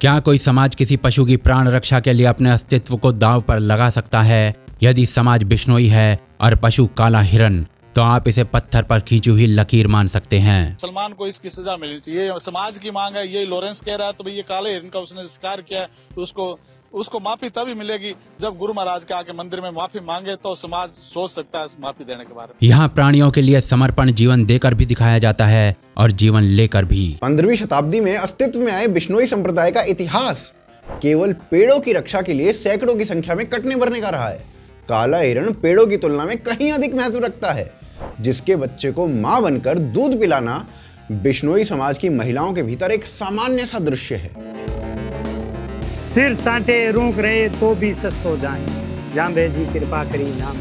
क्या कोई समाज किसी पशु की प्राण रक्षा के लिए अपने अस्तित्व को दांव पर लगा सकता है? यदि समाज बिश्नोई है और पशु काला हिरन, तो आप इसे पत्थर पर खींची हुई लकीर मान सकते हैं। सलमान को इसकी सजा मिलनी चाहिए, समाज की मांग है। ये लॉरेंस कह रहा है तो भाई ये काले हिरन का उसने शिकार किया है, तो उसको माफी तभी मिलेगी जब गुरु महाराज के आके मंदिर में माफी मांगे, तो समाज सोच सकता है माफी देने के बारे में। यहाँ प्राणियों के लिए समर्पण जीवन देकर भी दिखाया जाता है और जीवन लेकर भी। 15वीं शताब्दी में अस्तित्व में आए बिश्नोई संप्रदाय का इतिहास केवल पेड़ों की रक्षा के लिए सैकड़ों की संख्या में कटने मरने का रहा है। काला हिरण पेड़ों की तुलना में कहीं अधिक महत्व रखता है, जिसके बच्चे को मां बनकर दूध पिलाना बिश्नोई समाज की महिलाओं के भीतर एक सामान्य सा दृश्य है। सिर साटे रूक रहे तो भी सस्तो जाए, जांबे जी कृपा करी नाम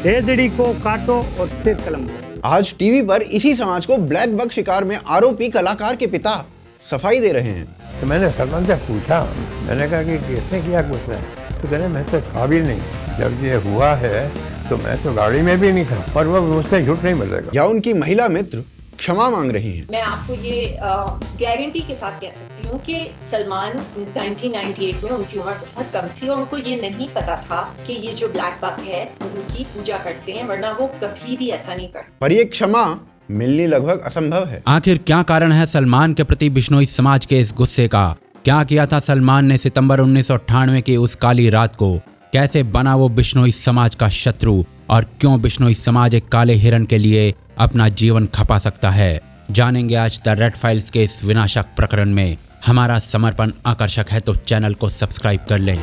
भेजड़ी को काटो और सिर कलम करो। आज टीवी पर इसी समाज को ब्लैक बग शिकार में आरोपी कलाकार के पिता सफाई दे रहे हैं। तो मैंने सलमान से पूछा, मैंने कहा कि किसने किया कुछ नहीं, तो कहने मैं तो काबिल नहीं, जब ये हुआ है तो मैं तो गाड़ी में भी नहीं था, और वो मुझसे झूठ नहीं बोलेगा। या उनकी महिला मित्र क्षमा मांग रही हैं। मैं आपको ये गारंटी के साथ कह सकती हूँ कि सलमान 1998 में उनकी उम्र बहुत कम थी और उनको ये नहीं पता था कि ये जो ब्लैक बग है उनकी पूजा करते हैं, वरना वो कभी भी ऐसा नहीं करते। पर ये क्षमा मिलनी लगभग असंभव है। आखिर क्या कारण है सलमान के प्रति बिश्नोई समाज के इस गुस्से का? क्या किया था सलमान ने सितंबर 1998 की उस काली रात को? कैसे बना वो बिश्नोई समाज का शत्रु? और क्यों बिश्नोई समाज एक काले हिरन के लिए अपना जीवन खपा सकता है? जानेंगे आज द रेड फाइल्स के इस विनाशक प्रकरण में। हमारा समर्पण आकर्षक है तो चैनल को सब्सक्राइब कर लें।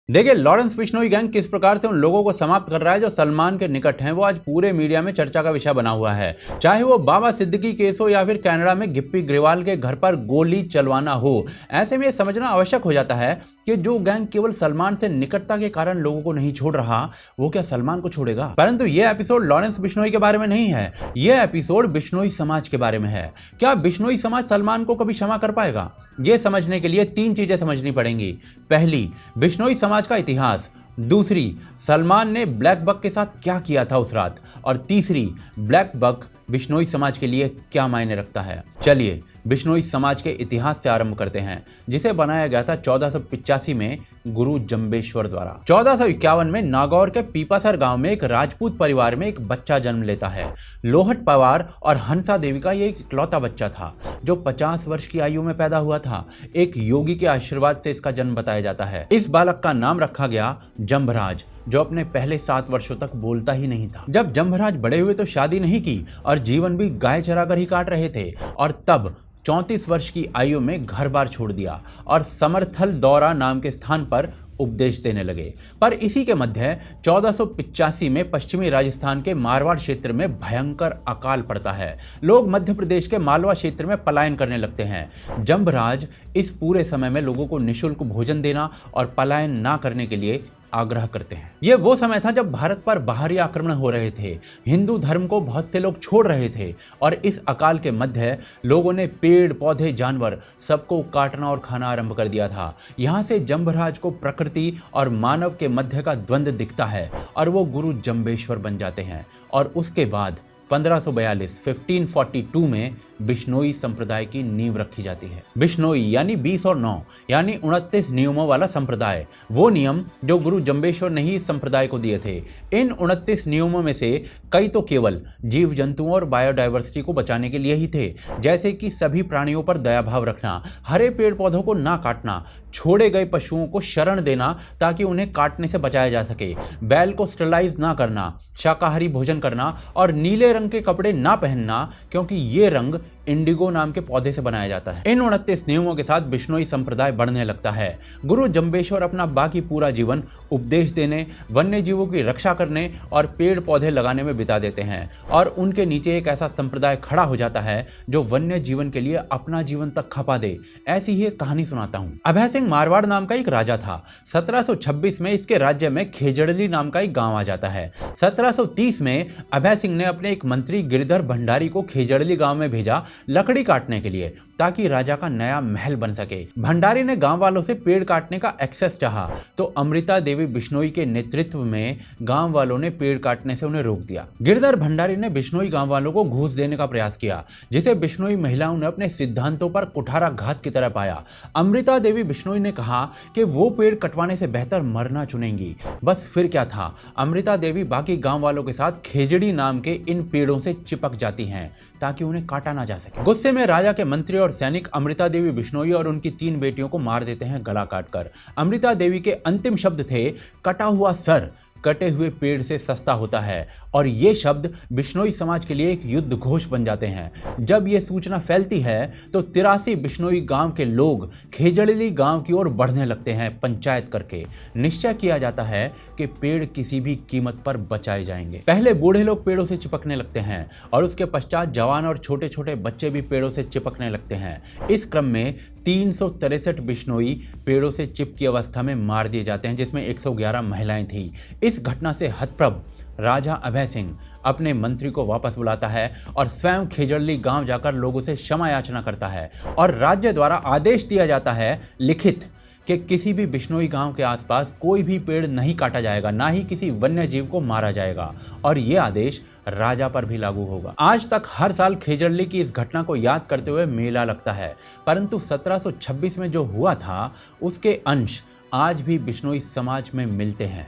देखिए, लॉरेंस बिश्नोई गैंग किस प्रकार से उन लोगों को समाप्त कर रहा है जो सलमान के निकट हैं। वो आज पूरे मीडिया में चर्चा का विषय बना हुआ है, चाहे वो बाबा सिद्दीकी केस हो या फिर कनाडा में गिप्पी ग्रेवाल के घर पर गोली चलवाना हो। ऐसे में ये समझना आवश्यक हो जाता है कि जो गैंग केवल सलमान से निकटता के कारण लोगों को नहीं छोड़ रहा, वो क्या सलमान को छोड़ेगा? परंतु ये एपिसोड लॉरेंस बिश्नोई के बारे में नहीं है, ये एपिसोड बिश्नोई समाज के बारे में है। क्या बिश्नोई समाज सलमान को कभी क्षमा कर पाएगा? ये समझने के लिए 3 चीजें समझनी पड़ेंगी। पहली, बिश्नोई समाज का इतिहास। दूसरी, सलमान ने ब्लैक बग के साथ क्या किया था उस रात। और तीसरी, ब्लैक बग बिश्नोई समाज के लिए क्या मायने रखता है। चलिए बिश्नोई समाज के इतिहास से आरंभ करते हैं, जिसे बनाया गया था 1485 में गुरु जंबेश्वर द्वारा। 1451 में नागौर के पीपासर गांव में एक राजपूत परिवार में एक बच्चा जन्म लेता है। लोहट पवार और हंसा देवी का ये एक इकलौता बच्चा था जो 50 वर्ष की आयु में पैदा हुआ था। एक योगी के आशीर्वाद से इसका जन्म बताया जाता है। इस बालक का नाम रखा गया जंभराज, जो अपने पहले 7 वर्षों तक बोलता ही नहीं था। जब जंभराज बड़े हुए तो शादी नहीं की और जीवन भी गाय चराकर ही काट रहे थे, और तब 34 वर्ष की आयु में घर बार छोड़ दिया और समरथल दौरा नाम के स्थान पर उपदेश देने लगे। पर इसी के मध्य 1485 में पश्चिमी राजस्थान के मारवाड़ क्षेत्र में भयंकर अकाल पड़ता है। लोग मध्य प्रदेश के मालवा क्षेत्र में पलायन करने लगते हैं। जंभराज इस पूरे समय में लोगों को निःशुल्क भोजन देना और पलायन ना करने के लिए आग्रह करते हैं। यह वो समय था जब भारत पर बाहरी आक्रमण हो रहे थे, हिंदू धर्म को बहुत से लोग छोड़ रहे थे, और इस अकाल के मध्य लोगों ने पेड़ पौधे जानवर सबको काटना और खाना आरंभ कर दिया था। यहाँ से जंभराज को प्रकृति और मानव के मध्य का द्वंद्व दिखता है और वो गुरु जंबेश्वर बन जाते हैं। और उसके बाद 1542 में बिश्नोई संप्रदाय की नींव रखी जाती है। बिश्नोई यानी 20 और 9 यानी 29 नियमों वाला संप्रदाय, वो नियम जो गुरु जंबेश्वर ने ही इस संप्रदाय को दिए थे। इन 29 नियमों में से कई तो केवल जीव जंतुओं और बायोडाइवर्सिटी को बचाने के लिए ही थे, जैसे कि सभी प्राणियों पर दया भाव रखना, हरे पेड़ पौधों को ना काटना, छोड़े गए पशुओं को शरण देना ताकि उन्हें काटने से बचाया जा सके, बैल को स्टरलाइज ना करना, शाकाहारी भोजन करना और नीले रंग के कपड़े ना पहनना, क्योंकि ये रंग इंडिगो नाम के पौधे से बनाया जाता है। इन 29 नियमों के साथ बिश्नोई संप्रदाय बढ़ने लगता है। गुरु जंबेश्वर अपना बाकी पूरा जीवन उपदेश देने, वन्य जीवों की रक्षा करने और पेड़ पौधे लगाने में बिता देते हैं, और उनके नीचे एक ऐसा संप्रदाय खड़ा हो जाता है जो वन्य जीवन के लिए अपना जीवन तक खपा दे। ऐसी ही एक कहानी सुनाता हूँ। अभय सिंह मारवाड़ नाम का एक राजा था। 1726 में इसके राज्य में खेजड़ली नाम का एक गांव आ जाता है। 1730 में अभय सिंह ने अपने एक मंत्री गिरिधर भंडारी को खेजड़ली गांव में भेजा लकड़ी काटने के लिए। ताकि राजा का नया महल बन सके। भंडारी ने गांव वालों से पेड़ काटने का एक्सेस चाहा तो अमृता देवी बिश्नोई के नेतृत्व में गांव वालों ने पेड़ काटने से उन्हें रोक दिया। गिरधर भंडारी ने बिश्नोई गांव वालों को घूस देने का प्रयास किया, जिसे बिश्नोई महिलाओं ने अपने सिद्धांतों पर कुठाराघात की तरह पाया। अमृता देवी बिश्नोई ने कहा कि वो पेड़ कटवाने से बेहतर मरना चुनेंगी। बस फिर क्या था, अमृता देवी बाकी गांव वालों के साथ खेजड़ी नाम के इन पेड़ों से चिपक जाती हैं ताकि उन्हें काटा ना जा सके। गुस्से में राजा के मंत्री और सैनिक अमृता देवी बिश्नोई और उनकी 3 बेटियों को मार देते हैं गला काटकर। अमृता देवी के अंतिम शब्द थे, कटा हुआ सर कटे हुए पेड़ से सस्ता होता है, और ये शब्द बिश्नोई समाज के लिए एक युद्ध घोष बन जाते हैं। जब ये सूचना फैलती है तो 83 बिश्नोई गांव के लोग खेजड़ली गांव की ओर बढ़ने लगते हैं। पंचायत करके निश्चय किया जाता है कि पेड़ किसी भी कीमत पर बचाए जाएंगे। पहले बूढ़े लोग पेड़ों से चिपकने लगते हैं और उसके पश्चात जवान और छोटे छोटे बच्चे भी पेड़ों से चिपकने लगते हैं। इस क्रम में 363 बिश्नोई पेड़ों से चिपकी अवस्था में मार दिए जाते हैं, जिसमें 111 महिलाएं थीं। इस घटना से हतप्रभ राजा अभय सिंह अपने मंत्री को वापस बुलाता है और स्वयं खेजड़ली गांव जाकर लोगों से क्षमा याचना करता है, और राज्य द्वारा आदेश दिया जाता है लिखित कि किसी भी बिश्नोई गांव के आसपास कोई भी पेड़ नहीं काटा जाएगा, ना ही किसी वन्य जीव को मारा जाएगा, और ये आदेश राजा पर भी लागू होगा। आज तक हर साल खेजड़ली की इस घटना को याद करते हुए मेला लगता है, परंतु 1726 में जो हुआ था उसके अंश आज भी बिश्नोई समाज में मिलते हैं।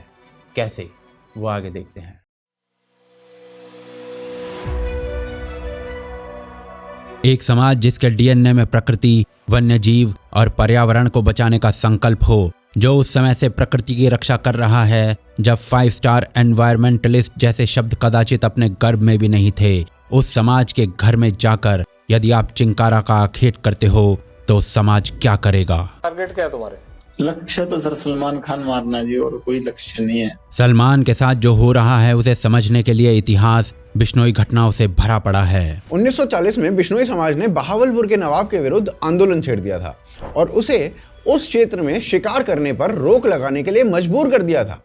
कैसे, वो आगे देखते हैं। एक समाज जिसके डीएनए में प्रकृति, वन्य जीव और पर्यावरण को बचाने का संकल्प हो, जो उस समय से प्रकृति की रक्षा कर रहा है जब 5 स्टार एनवायरमेंटलिस्ट जैसे शब्द कदाचित अपने गर्भ में भी नहीं थे। उस समाज के घर में जाकर यदि आप चिंकारा का आखेट करते हो तो समाज क्या करेगा? टारगेट क्या है तुम्हारे? लक्ष्य तो सर सलमान खान मारना जी, और कोई लक्ष्य नहीं है। सलमान के साथ जो हो रहा है उसे समझने के लिए इतिहास बिश्नोई घटनाओं से भरा पड़ा है। 1940 में बिश्नोई समाज ने बहावलपुर के नवाब के विरुद्ध आंदोलन छेड़ दिया था और उसे उस क्षेत्र में शिकार करने पर रोक लगाने के लिए मजबूर कर दिया था।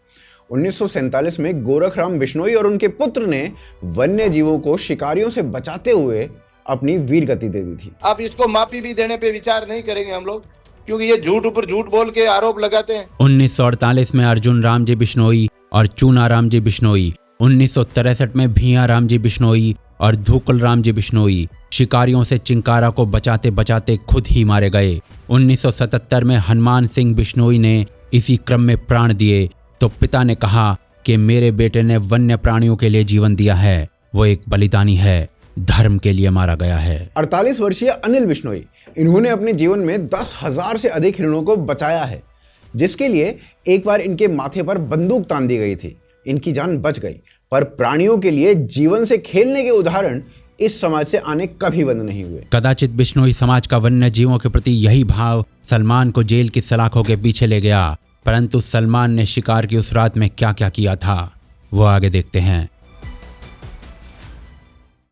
1947 में गोरखराम बिश्नोई और उनके पुत्र ने वन्य जीवों को शिकारियों से बचाते हुए अपनी वीर गति दे दी थी। अब इसको माफी भी देने पे विचार नहीं करेंगे हम लोग, क्योंकि ये झूठ ऊपर झूठ बोल के आरोप लगाते हैं। 1948 में अर्जुन राम जी बिश्नोई और चूना राम जी बिश्नोई, 1963 में भिया राम जी बिश्नोई और धूकल राम जी बिश्नोई शिकारियों से चिंकारा को बचाते बचाते खुद ही मारे गए। 1977 में हनुमान सिंह बिश्नोई ने इसी क्रम में प्राण दिए तो पिता ने कहा कि मेरे बेटे ने वन्य प्राणियों के लिए जीवन दिया है, वो एक बलिदानी है, धर्म के लिए मारा गया है। 48 वर्षीय अनिल बिश्नोई, इन्होंने अपने जीवन में 10,000 से अधिक हिरणों को बचाया है, जिसके लिए एक बार इनके माथे पर बंदूक तान दी गई थी। इनकी जान बच गई, पर प्राणियों के लिए जीवन से खेलने के उदाहरण इस समाज से आने कभी बंद नहीं हुए। कदाचित बिश्नोई समाज का वन्य जीवों के प्रति यही भाव सलमान को जेल की सलाखों के पीछे ले गया, परंतु सलमान ने शिकार की उस रात में क्या क्या किया था, वो आगे देखते हैं।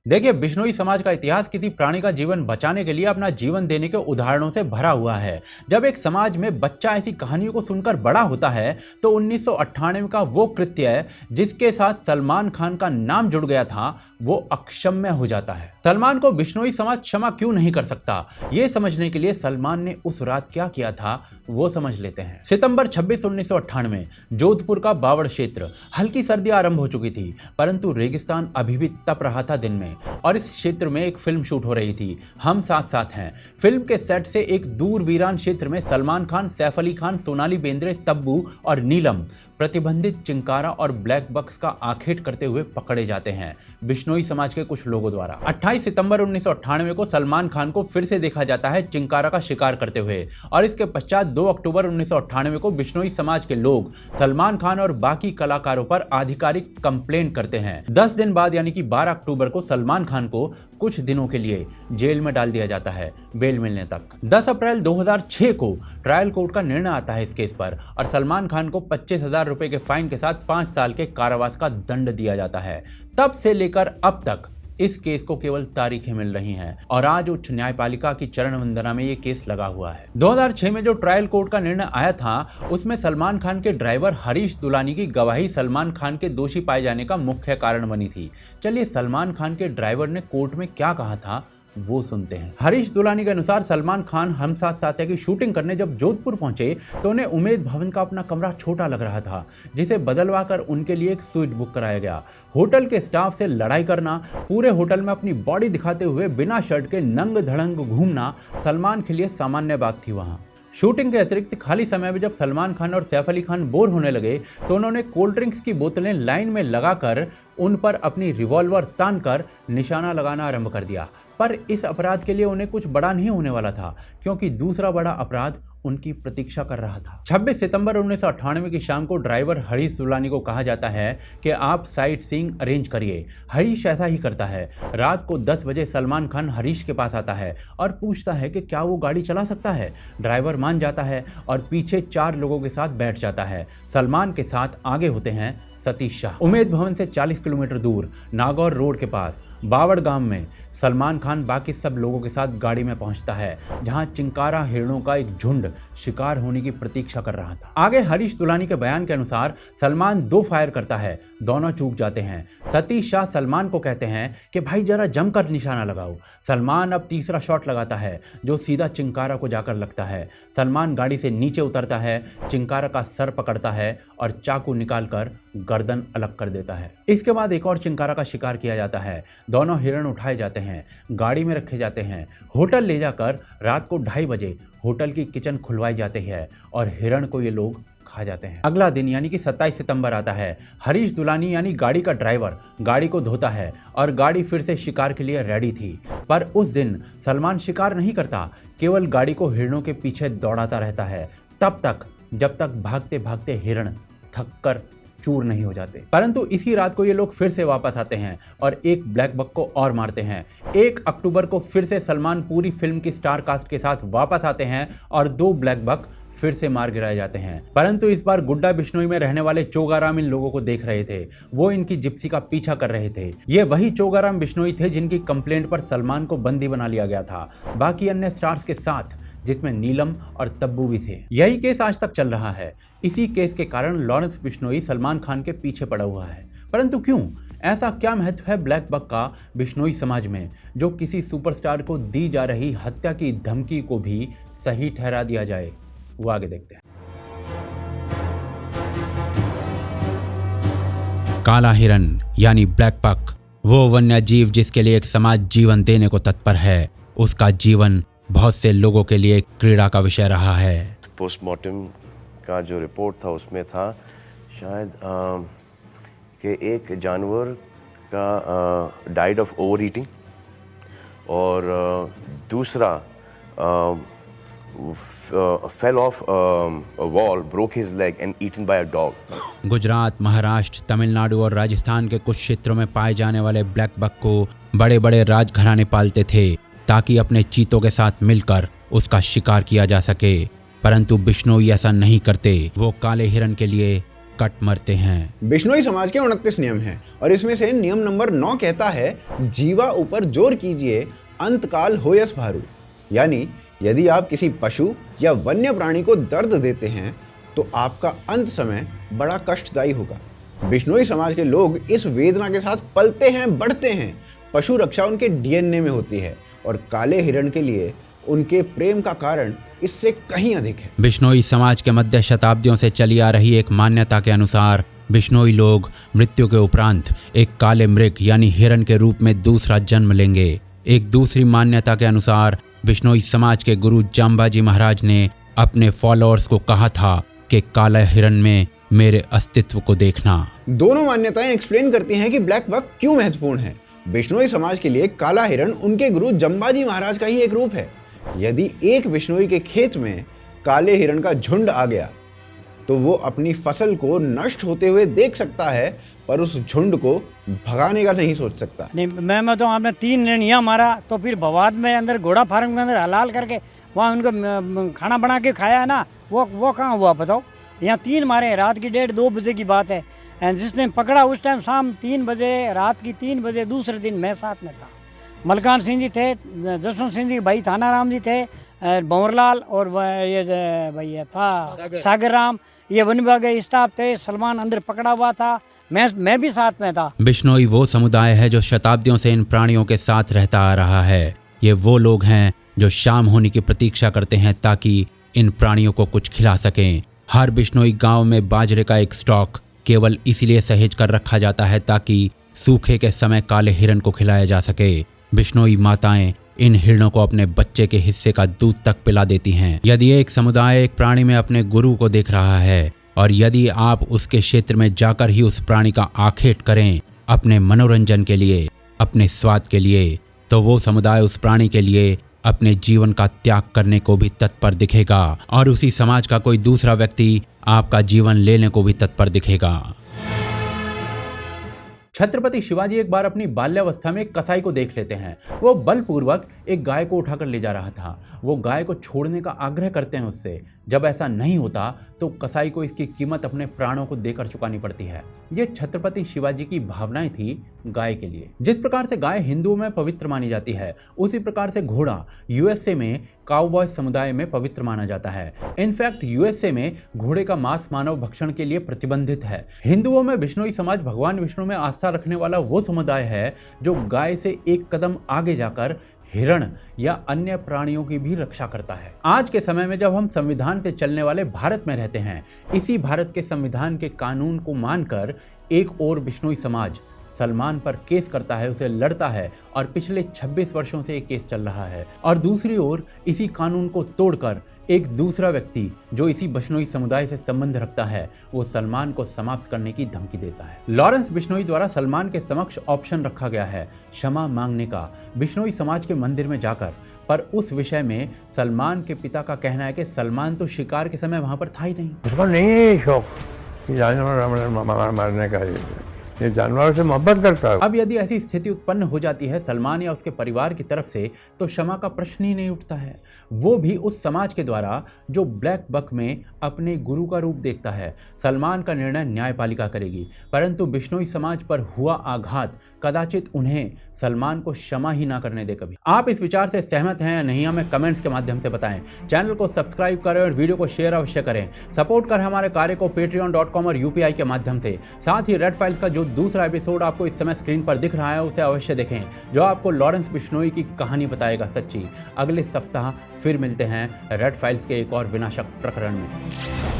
देखिए, बिश्नोई समाज का इतिहास किसी प्राणी का जीवन बचाने के लिए अपना जीवन देने के उदाहरणों से भरा हुआ है। जब एक समाज में बच्चा ऐसी कहानियों को सुनकर बड़ा होता है तो 1998 का वो कृत्य जिसके साथ सलमान खान का नाम जुड़ गया था वो अक्षम्य हो जाता है। सलमान को बिश्नोई समाज क्षमा क्यों नहीं कर सकता, ये समझने के लिए सलमान ने उस रात क्या किया था वो समझ लेते हैं। सितंबर 26, 1998 जोधपुर का बावड़ क्षेत्र, हल्की सर्दी आरंभ हो चुकी थी, परंतु रेगिस्तान अभी भी तप रहा था दिन में, और इस क्षेत्र में एक फिल्म शूट हो रही थी, हम साथ साथ हैं। फिल्म के सेट से एक दूर वीरान क्षेत्र में सलमान खान, सैफ अली खान, सोनाली बेंद्रे, तब्बू और नीलम प्रतिबंधित चिंकारा और ब्लैक बक्स का आखेट करते हुए पकड़े जाते हैं बिश्नोई समाज के कुछ लोगों द्वारा। 28 सितंबर 1998 को सलमान खान को फिर से देखा जाता है चिंकारा का शिकार करते हुए, और इसके पश्चात 2 अक्टूबर 1998 को बिश्नोई समाज के लोग सलमान खान और बाकी कलाकारों पर आधिकारिक कंप्लेंट करते हैं। 10 दिन बाद यानी कि 12 अक्टूबर को सलमान खान को कुछ दिनों के लिए जेल में डाल दिया जाता है बेल मिलने तक। 10 अप्रैल 2006 को ट्रायल कोर्ट का निर्णय आता है इस केस पर, और सलमान खान को 25,000 रुपए के फाइन के साथ 5 साल के कारावास का दंड दिया जाता है। तब से लेकर अब तक इस केस को केवल तारीखें मिल रही हैं, और आज उच्च न्यायपालिका की चरण वंदना में ये केस लगा हुआ है। 2006 में जो ट्रायल कोर्ट का निर्णय आया था उसमें सलमान खान के ड्राइवर हरीश दुलानी की गवाही सलमान खान के दोषी पाए जाने का मुख्य कारण बनी थी। चलिए सलमान खान के ड्राइवर ने कोर्ट में क्या कहा था वो सुनते हैं। हरीश दुलानी के अनुसार सलमान खान हम साथ साथ है की शूटिंग करने जब जोधपुर पहुंचे तो उन्हें उमेद भवन का अपना कमरा छोटा लग रहा था, जिसे बदलवा कर उनके लिए एक स्वीट बुक कराया गया। होटल के स्टाफ से लड़ाई करना, पूरे होटल में अपनी बॉडी दिखाते हुए बिना शर्ट के नंग धड़ंग घूमना सलमान के लिए सामान्य बात थी। वहां शूटिंग के अतिरिक्त खाली समय में जब सलमान खान और सैफ अली खान बोर होने लगे तो उन्होंने कोल्ड ड्रिंक्स की बोतलें लाइन में लगाकर उन पर अपनी रिवॉल्वर तानकर निशाना लगाना आरंभ कर दिया। पर इस अपराध के लिए उन्हें कुछ बड़ा नहीं होने वाला था, क्योंकि दूसरा बड़ा अपराध उनकी प्रतीक्षा कर रहा था। 26 सितंबर 1998 की शाम को ड्राइवर हरीश दुलानी को कहा जाता है कि आप साइट सीइंग अरेंज करिए। हरीश ऐसा ही करता है। रात को 10 बजे सलमान खान हरीश के पास आता है और पूछता है कि क्या वो गाड़ी चला सकता है। ड्राइवर मान जाता है और पीछे 4 लोगों के साथ बैठ जाता है। सलमान के साथ आगे होते हैं सतीश शाह। उमेद भवन से 40 किलोमीटर दूर नागौर रोड के पास बावड़ गांव में सलमान खान बाकी सब लोगों के साथ गाड़ी में पहुंचता है, जहां चिंकारा हिरणों का एक झुंड शिकार होने की प्रतीक्षा कर रहा था। आगे हरीश दुलानी के बयान के अनुसार सलमान 2 फायर करता है, दोनों चूक जाते हैं। सतीश शाह सलमान को कहते हैं कि भाई जरा जमकर निशाना लगाओ। सलमान अब तीसरा शॉट लगाता है, जो सीधा चिंकारा को जाकर लगता है। सलमान गाड़ी से नीचे उतरता है, चिंकारा का सर पकड़ता है और चाकू निकालकर गर्दन अलग कर देता है। इसके बाद एक और चिंकारा का शिकार किया जाता है। दोनों हिरण उठाए जाते हैं, गाड़ी में रखे जाते हैं, होटल ले जाकर रात को 2:30 बजे होटल की किचन खुलवाई जाती है और हिरण को ये लोग खा जाते हैं। अगला दिन यानी कि 27 सितंबर आता है। हरीश दुलानी यानी गाड़ी का ड्राइवर गाड़ी को धोता है और गाड़ी फिर से शिकार के लिए रेडी थी। पर उस दिन सलमान शिकार नहीं करता, केवल गाड़ी को हिरणों के पीछे दौड़ाता रहता है, तब तक जब तक भागते भागते हिरण थक कर चूर नहीं हो जाते। परंतु इसी रात को ये लोग फिर से वापस आते हैं और एक ब्लैक बक को और मारते हैं। 1 अक्टूबर को फिर से सलमान पूरी फिल्म की स्टार कास्ट के साथ वापस आते हैं और 2 ब्लैक बक फिर से मार गिराए जाते हैं। परंतु इस बार गुड्डा बिश्नोई में रहने वाले चोगाराम इन लोगों को देख रहे थे। वो इनकी जिप्सी का पीछा कर रहे थे। ये वही चोगाराम बिश्नोई थे जिनकी कंप्लेंट पर सलमान को बंदी बना लिया गया था, बाकी अन्य स्टार्स के साथ, जिसमें नीलम और तब्बू भी थे। यही केस आज तक चल रहा है। इसी केस के कारण लॉरेंस बिश्नोई सलमान खान के पीछे पड़ा हुआ है। परंतु क्यों? ऐसा क्या महत्व है ब्लैक बक का बिश्नोई समाज में, जो किसी सुपरस्टार को दी जा रही हत्या की धमकी को भी सही ठहरा दिया जाए? वो आगे देखते हैं। काला हिरन यानी ब्लैक बक, वो वन्य जीव जिसके लिए एक समाज जीवन देने को तत्पर है। उसका जीवन बहुत से लोगों के लिए क्रीड़ा का विषय रहा है। पोस्टमार्टम का जो रिपोर्ट था उसमें था शायद कि एक जानवर का डाइड ऑफ ओवर ईटिंग और दूसरा fell off a wall, broke his leg and eaten by a dog. Gujarat, Maharashtra, Tamil Nadu और राजस्थान के कुछ क्षेत्रों में पाए जाने वाले ब्लैक बक को बड़े बड़े राजघराने पालते थे ताकि अपने चीतों के साथ मिलकर उसका शिकार किया जा सके। परंतु बिश्नोई ऐसा नहीं करते। वो काले हिरन के लिए कट मरते हैं। बिश्नोई समाज के 29 नियम हैं और इसमें से नियम नंबर 9 कहता है, जीवा ऊपर जोर कीजिए, अंतकाल होयस भारू। यानी यदि आप किसी पशु या वन्य प्राणी को दर्द देते हैं तो आपका अंत समय बड़ा कष्टदायी होगा। बिश्नोई समाज के लोग इस वेदना के साथ पलते हैं, बढ़ते हैं। पशु रक्षा उनके डीएनए में होती है और काले हिरण के लिए उनके प्रेम का कारण इससे कहीं अधिक है। बिश्नोई समाज के मध्य शताब्दियों से चली आ रही एक मान्यता के अनुसार बिश्नोई लोग मृत्यु के उपरांत एक काले मृग यानी हिरण के रूप में दूसरा जन्म लेंगे। एक दूसरी मान्यता के अनुसार बिश्नोई समाज के गुरु जाम्बाजी महाराज ने अपने फॉलोअर्स को कहा था कि काला हिरण में मेरे अस्तित्व को देखना। दोनों मान्यताएं एक्सप्लेन करती हैं कि ब्लैक बक क्यों महत्वपूर्ण है। बिश्नोई समाज के लिए काला हिरण उनके गुरु जम्बाजी महाराज का ही एक रूप है। यदि एक बिश्नोई के खेत में काले हिरण का झुंड आ गया तो वो अपनी फसल को नष्ट होते हुए देख सकता है, पर उस झुंड को भगाने का नहीं सोच सकता। नहीं, मैं तो आपने 3 निर्णय यहाँ मारा तो फिर भवाद में अंदर घोड़ा फार्म के अंदर हलाल करके वहाँ उनको खाना बना के खाया है ना, वो कहाँ हुआ बताओ? यहाँ 3 मारे। रात की 1:30-2 बजे की बात है। एंड जिसने पकड़ा उस टाइम शाम 3 बजे, रात की 3 बजे। दूसरे दिन मैं साथ में था। मलकान सिंह जी थे, जसवंत सिंह जी भाई थानाराम जी थे, भंवरलाल और ये भैया था सागर राम, ये वन विभाग के स्टाफ थे। सलमान अंदर पकड़ा हुआ था, मैं भी साथ में था। बिश्नोई वो समुदाय है जो शताब्दियों से इन प्राणियों के साथ रहता आ रहा है। ये वो लोग हैं जो शाम होने की प्रतीक्षा करते हैं ताकि इन प्राणियों को कुछ खिला सकें। हर बिश्नोई गांव में बाजरे का एक स्टॉक केवल इसीलिए सहेज कर रखा जाता है ताकि सूखे के समय काले हिरन को खिलाया जा सके। बिश्नोई माताएं इन हिरणों को अपने बच्चे के हिस्से का दूध तक पिला देती हैं। यदि एक समुदाय एक प्राणी में अपने गुरु को देख रहा है और यदि आप उसके क्षेत्र में जाकर ही उस प्राणी का आखेट करें अपने मनोरंजन के लिए, अपने स्वाद के लिए, तो वो समुदाय उस प्राणी के लिए अपने जीवन का त्याग करने को भी तत्पर दिखेगा और उसी समाज का कोई दूसरा व्यक्ति आपका जीवन लेने को भी तत्पर दिखेगा। छत्रपति शिवाजी एक बार अपनी बाल्यावस्था में एक कसाई को देख लेते हैं। वो बलपूर्वक एक गाय को उठाकर ले जा रहा था। वो गाय को छोड़ने का आग्रह करते हैं उससे। जब ऐसा नहीं होता तो कसाई को इसकी कीमत अपने प्राणों को देकर चुकानी पड़ती है। ये छत्रपति शिवाजी की भावनाएं थी गाय के लिए। जिस प्रकार से गाय हिंदुओं में पवित्र मानी जाती है, उसी प्रकार से घोड़ा यूएसए में काउबॉय समुदाय में पवित्र माना जाता है। इनफैक्ट यूएसए में घोड़े का मांस मानव भक्षण के लिए प्रतिबंधित है। हिंदुओं में बिश्नोई समाज भगवान विष्णु में आस्था रखने वाला वो समुदाय है जो गाय से एक कदम आगे जाकर हिरण या अन्य प्राणियों की भी रक्षा करता है। आज के समय में जब हम संविधान से चलने वाले भारत में रहते हैं, इसी भारत के संविधान के कानून को मानकर एक और बिश्नोई समाज सलमान पर केस करता है, उसे लड़ता है और पिछले 26 वर्षों से ये केस चल रहा है। और दूसरी ओर इसी कानून को तोड़कर एक दूसरा व्यक्ति जो इसी बिश्नोई समुदाय से संबंध रखता है, वो सलमान को समाप्त करने की धमकी देता है। लॉरेंस बिश्नोई द्वारा सलमान के समक्ष ऑप्शन रखा गया है क्षमा मांगने का बिश्नोई समाज के मंदिर में जाकर, पर उस विषय में सलमान के पिता का कहना है कि सलमान तो शिकार के समय वहां पर था ही नहीं। उसको नहीं है शौक जानवर मारने का, ये जानवरों से मोहब्बत करता है। अब यदि ऐसी स्थिति उत्पन्न हो जाती है सलमान या उसके परिवार की तरफ से, तो क्षमा का प्रश्न ही नहीं उठता है। वो भी उस समाज के द्वारा जो ब्लैक बक में अपने गुरु का रूप देखता है। सलमान का निर्णय न्यायपालिका करेगी, परंतु बिश्नोई समाज पर हुआ आघात कदाचित उन्हें सलमान को क्षमा ही ना करने दे कभी। आप इस विचार से सहमत हैं या नहीं, हमें कमेंट्स के माध्यम से बताएं। चैनल को सब्सक्राइब करें और वीडियो को शेयर अवश्य करें। सपोर्ट करें हमारे कार्य को patreon.com और UPI के माध्यम से। साथ ही रेड फाइल्स का जो दूसरा एपिसोड आपको इस समय स्क्रीन पर दिख रहा है, उसे अवश्य देखें, जो आपको लॉरेंस बिश्नोई की कहानी बताएगा सच्ची। अगले सप्ताह फिर मिलते हैं रेड फाइल्स के एक और विनाशक प्रकरण में।